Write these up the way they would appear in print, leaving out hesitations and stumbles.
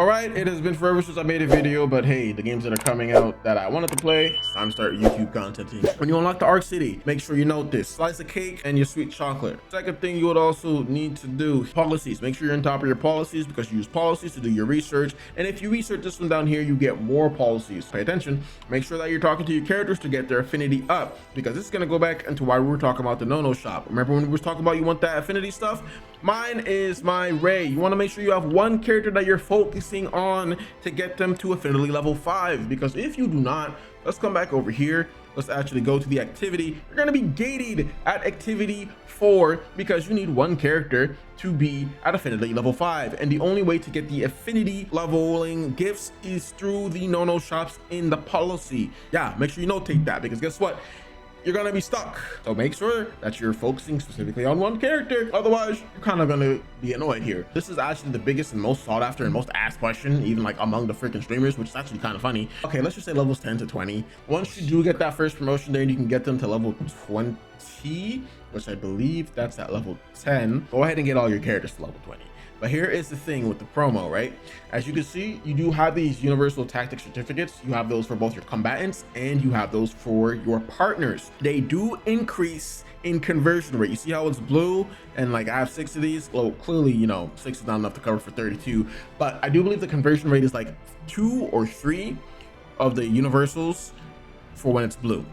All right, it has been forever since I made a video, but hey, the games that are coming out that I wanted to play, it's time to start YouTube contenting. When you unlock the Arc City, make sure you note this: slice of cake and your sweet chocolate. Second thing you would also need to do, policies. Make sure you're on top of your policies, because you use policies to do your research. And if you research this one down here, you get more policies. Pay attention. Make sure that you're talking to your characters to get their affinity up, because this is going to go back into why we were talking about the no shop. Remember when we were talking about you want that affinity stuff? Mine is my Ray. You want to make sure you have one character that you're focusing on to get them to affinity level 5, because if you do not, let's come back over here. Let's actually go to the activity. You're going to be gated at activity 4 because you need one character to be at affinity level 5, and the only way to get the affinity leveling gifts is through the no shops in the policy. Yeah, make sure you notate that, because guess what? You're gonna be stuck. So make sure that you're focusing specifically on one character. Otherwise, you're kind of gonna be annoyed here. This is actually the biggest and most sought after and most asked question, even like among the freaking streamers, which is actually kind of funny. Okay, let's just say levels 10 to 20. Once you do get that first promotion, then you can get them to level 20, which I believe that's at level 10. Go ahead and get all your characters to level 20. But here is the thing with the promo, right? As you can see, you do have these universal tactic certificates. You have those for both your combatants and you have those for your partners. They do increase in conversion rate. You see how it's blue and like I have 6 of these? Well, clearly, you know, 6 is not enough to cover for 32, but I do believe the conversion rate is like 2 or 3 of the universals for when it's blue,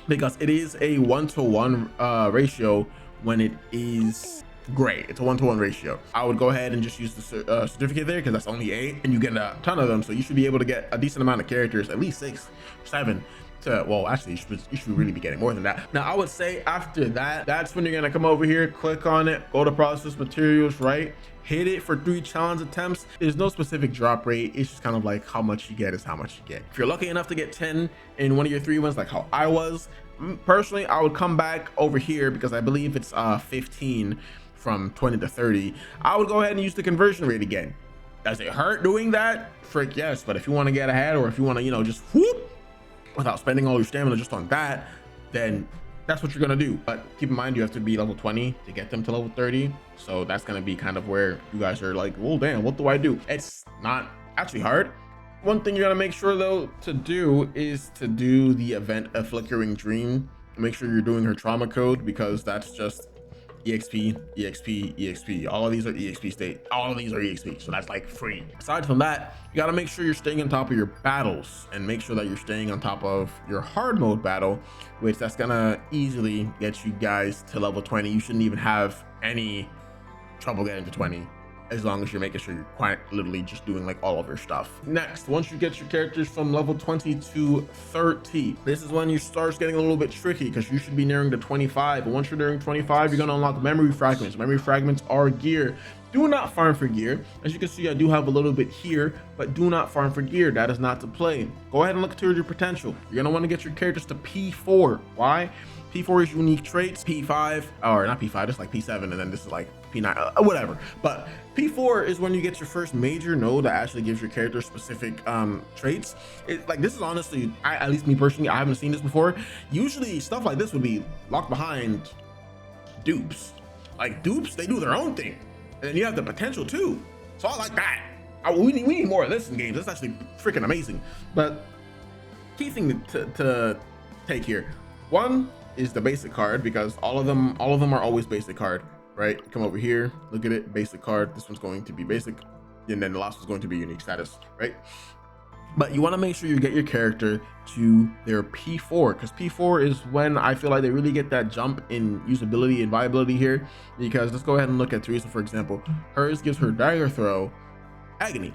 because it is a 1-to-1 ratio when it is gray. It's a 1-to-1 ratio. I would go ahead and just use the certificate there, because that's only 8 and you get a ton of them, so you should be able to get a decent amount of characters, at least 6 or 7 to, well, actually you should really be getting more than that. Now I would say after that, that's when you're gonna come over here, click on it, go to process materials, right? Hit it for 3 challenge attempts. There's no specific drop rate. It's just kind of like how much you get is how much you get. If you're lucky enough to get 10 in one of your 3 ones, like how I was, personally, I would come back over here because I believe it's 15 from 20 to 30. I would go ahead and use the conversion rate again. Does it hurt doing that? Frick yes. But if you want to get ahead, or if you want to, you know, just whoop without spending all your stamina just on that, then that's what you're gonna do. But keep in mind, you have to be level 20 to get them to level 30. So that's gonna be kind of where you guys are like, well, damn, what do I do? It's not actually hard. One thing you gotta make sure though to do is to do the event of Flickering Dream. Make sure you're doing her trauma code, because that's just EXP, EXP, EXP. All of these are EXP state. All of these are EXP. So that's like free. Aside from that, you got to make sure you're staying on top of your battles, and make sure that you're staying on top of your hard mode battle, which that's going to easily get you guys to level 20. You shouldn't even have any trouble getting to 20, as long as you're making sure you're quite literally just doing like all of your stuff. Next, once you get your characters from level 20 to 30, this is when you start getting a little bit tricky, because you should be nearing the 25. And once you're nearing 25, you're gonna unlock memory fragments. Memory fragments are gear. Do not farm for gear. As you can see, I do have a little bit here, but do not farm for gear. That is not to play. Go ahead and look towards your potential. You're gonna want to get your characters to P4. Why? P4 is unique traits. P5, or not P5, just like P7, and then this is like P9, whatever. But P4 is when you get your first major node that actually gives your character specific traits. Like, this is honestly, at least me personally, I haven't seen this before. Usually stuff like this would be locked behind dupes. Like dupes, they do their own thing, and then you have the potential too. So I like that. We need more of this in games. That's actually freaking amazing. But key thing to take here, one is the basic card, because all of them are always basic card, right? Come over here, look at it, basic card. This one's going to be basic, and then the last one's going to be unique status, right? But you want to make sure you get your character to their P4, because P4 is when I feel like they really get that jump in usability and viability here. Because let's go ahead and look at Teresa, for example. Hers gives her dagger throw agony.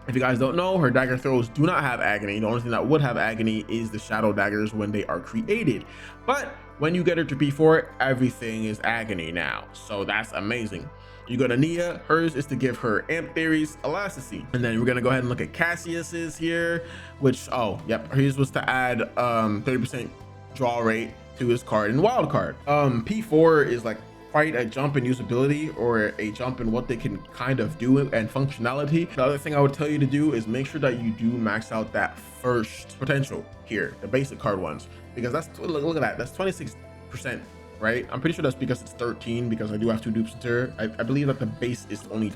If you guys don't know, her dagger throws do not have agony. The only thing that would have agony is the shadow daggers when they are created. But when you get her to P4, everything is agony now. So that's amazing. You go to Nia, hers is to give her amp theories, elasticity. And then we're gonna go ahead and look at Cassius's here, which, oh, yep, hers was to add 30% draw rate to his card and wild card. P4 is like quite a jump in usability, or a jump in what they can kind of do and functionality. The other thing I would tell you to do is make sure that you do max out that first potential here, the basic card ones, because that's, look at that, that's 26%, right? I'm pretty sure that's because it's 13, because I do have 2 dupes in here. I believe that the base is only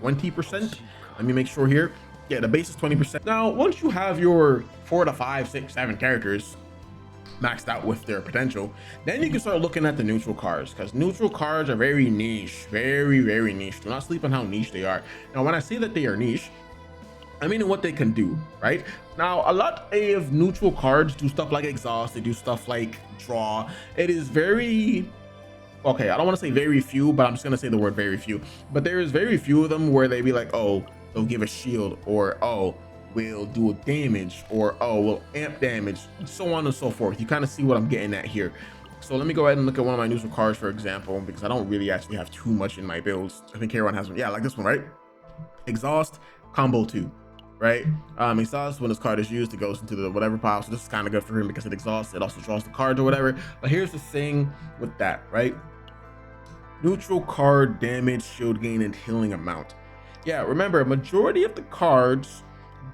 20%. Let me make sure here. Yeah, the base is 20%. Now, once you have your 4 to 5, 6, 7 characters maxed out with their potential, then you can start looking at the neutral cards, because neutral cards are very niche, very niche. Do not sleep on how niche they are. Now, when I say that they are niche, I mean what they can do, right? Now, a lot of neutral cards do stuff like exhaust, they do stuff like draw. It is very, okay, I don't want to say very few, but I'm just gonna say the word very few. But there is very few of them where they be like, oh, they'll give a shield, or oh, will do a damage, or oh, will amp damage, so on and so forth. You kind of see what I'm getting at here. So let me go ahead and look at one of my neutral cards, for example, because I don't really actually have too much in my builds. I think everyone has one. Yeah, like this one, right? Exhaust combo 2. Right? Exhaust, when this card is used, it goes into the whatever pile. So this is kind of good for him because it exhausts. It also draws the cards or whatever. But here's the thing with that, right? Neutral card damage, shield gain, and healing amount. Yeah, remember, majority of the cards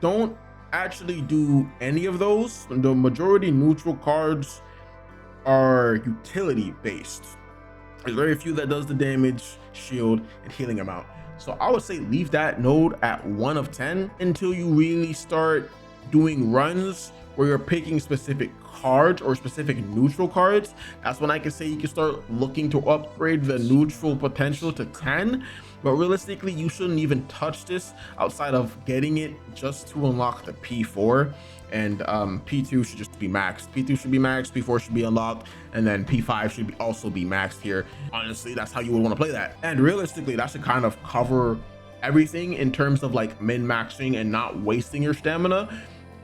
don't actually do any of those. The majority neutral cards are utility based. There's very few that does the damage, shield, and healing amount. So I would say leave that node at 1 of 10 until you really start doing runs where you're picking specific cards or specific neutral cards. That's when I can say you can start looking to upgrade the neutral potential to 10. But realistically, you shouldn't even touch this outside of getting it just to unlock the P4. And P2 should just be maxed. P2 should be maxed, P4 should be unlocked, and then P5 should also be maxed here. Honestly, that's how you would want to play that. And realistically, that should kind of cover everything in terms of like min-maxing and not wasting your stamina,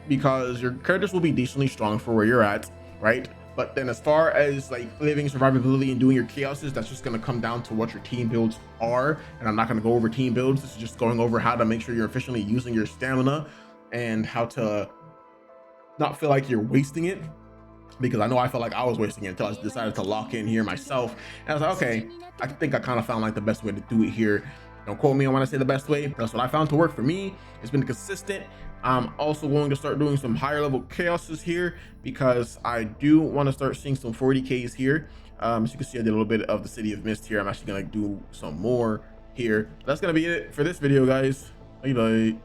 because your characters will be decently strong for where you're at, right? But then as far as like living survivability and doing your chaoses, that's just going to come down to what your team builds are. And I'm not going to go over team builds. This is just going over how to make sure you're efficiently using your stamina and how to not feel like you're wasting it, because I know I felt like I was wasting it until I decided to lock in here myself. And I was like, okay, I think I kind of found like the best way to do it here. Don't quote me on when I say the best way. That's what I found to work for me. It's been consistent. I'm also going to start doing some higher level chaoses here because I do want to start seeing some 40Ks here. As you can see, I did a little bit of the City of Mist here. I'm actually going to do some more here. That's going to be it for this video, guys. Bye bye.